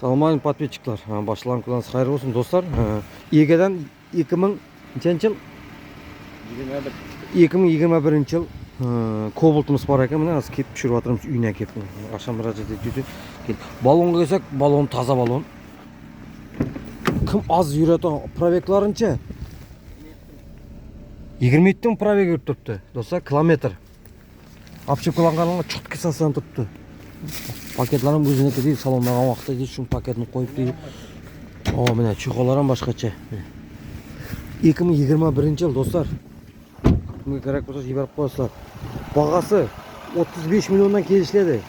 Саламатым подписчиклар. Башланган күнүңүз кайыр болсун достар. Эгеден 2000 жыл 2021 жыл кобалтымыз бар экен. Мына азыр кеп түшүрүп атырмыз үйүнө кеп. Акшам бир жерде жүрдү. Баллонго келсек, баллон таза баллон. Ким аз жүрөт пробегларынча 27 пробег өттүптү. Достар, километр. Апчыпкаланганга чут кысасынан тутту. Пакетларын өзүнүкү дейт, салондагы убакта дейт, шун пакетин коюп дейт. Мына чүйкөлөрүм башкача. 2021 жыл достар. Кимге керек болсо жиберип коесуздар. Багасы 35 миллиондан келишиледи.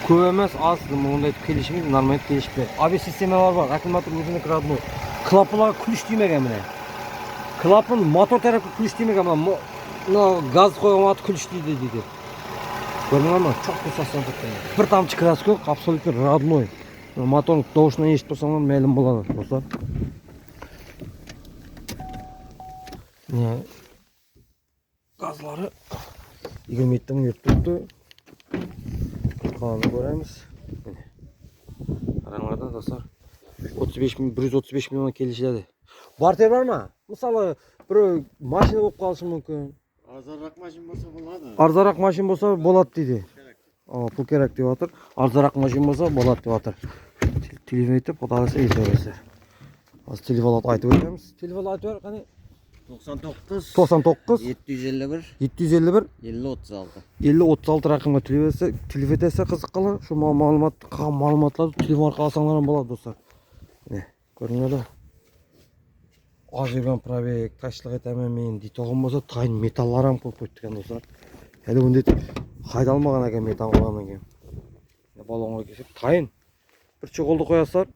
Көп эмес, аз, мындай келишимиз нормалдуу келишпе. ABS системалар бар, аккумулятор өзүнүкү родной. Клапанга ключ тиймеген мына. Клапан мотор тарафы ключ тиймеген, мына газ койгон ключ тийди дейт. Көрмөңөрмү? Чок кысасынан тутту. Бир тамчы краска жок, абсолютно родной. Моторун добушунан эшитип турсаңар мээлим болот, достар. Газлары 27 мың өттүптү. Каланы көрөбүз. Караңыздар достар. 135 миллион келишиледи. Бартер бармы? Мисалы, бир машина болуп калышы мүмкүн. Арзаныраак машин болсо болот. Арзаныраак машин болсо болот дейди. Пул керек деп атыр. Арзаныраак машин болсо болот деп атыр. Телефон айтып, кудайса эсебесиз. Азыр телефон айтып өтөбүз. Телефон айтып бер, кане? 99 751 50 36 ракымга телефон этсе кызыкканlar şu маалыматтарды телефон аркылуу алсаңар болот достар. Міне, көрүңөр. Азырган пробег, ташлык этемин мен дейт болсо тайын металларым көп койт экен достар. Эле мындай кайдалмаган экен металл кылгандан кийин. Баллонго кесип тайын бир чоколду коясыздар.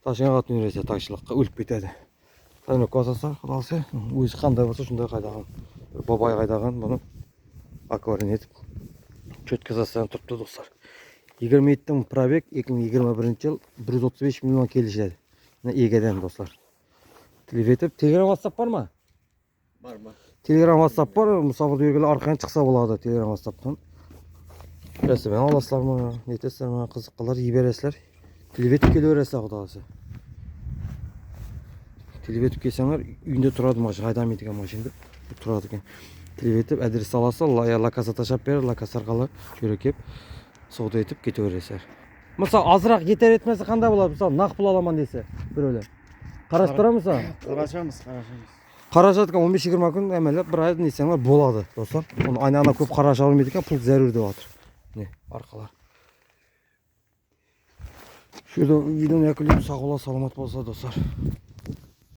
Ташыга катын берсе ташлыкка өлүп кетеди. Тайын косасыздар, кудалса, өзү кандай болсо шундай кайдаган. Бабай кайдаган муну акварин этип чөткөзөсүн турупту достар. 27 пробег 2021 жыл 135 миллион келишет. Мына эгеден достар. Телефетип, Telegram WhatsApp бармы? Бармы? Telegram WhatsApp бар, мусафыр бергеле аркан чыкса болот Telegram WhatsApp'тан. Ресемен аласыздармы, нетесиздармы, кызыккандар жибересиздер. Телефетип келе бересиздер кудаласа. Телефетип келсеңер, үйүндө турат машина, айдамайт экен машина турат экен. Телефетип адрес аласыз, лакаса ташап берип, лакаса аркылуу жүрөкеп соода этип кете бересиздер. Мисалы азыраак жетер этмесе кандай болот? Мисалы нак пул аламан десе, бирөөлөр. Карашып турабыз. Карашабыз. Карашат экен 15-20 күн эмелеп бир ай несеңер болот, достор. Муну айнана көп караша алмайт экен, пул зарur деп атыр. Міне, аркалар. Шурда видеону якылып, сак боло, саламат болсо достор.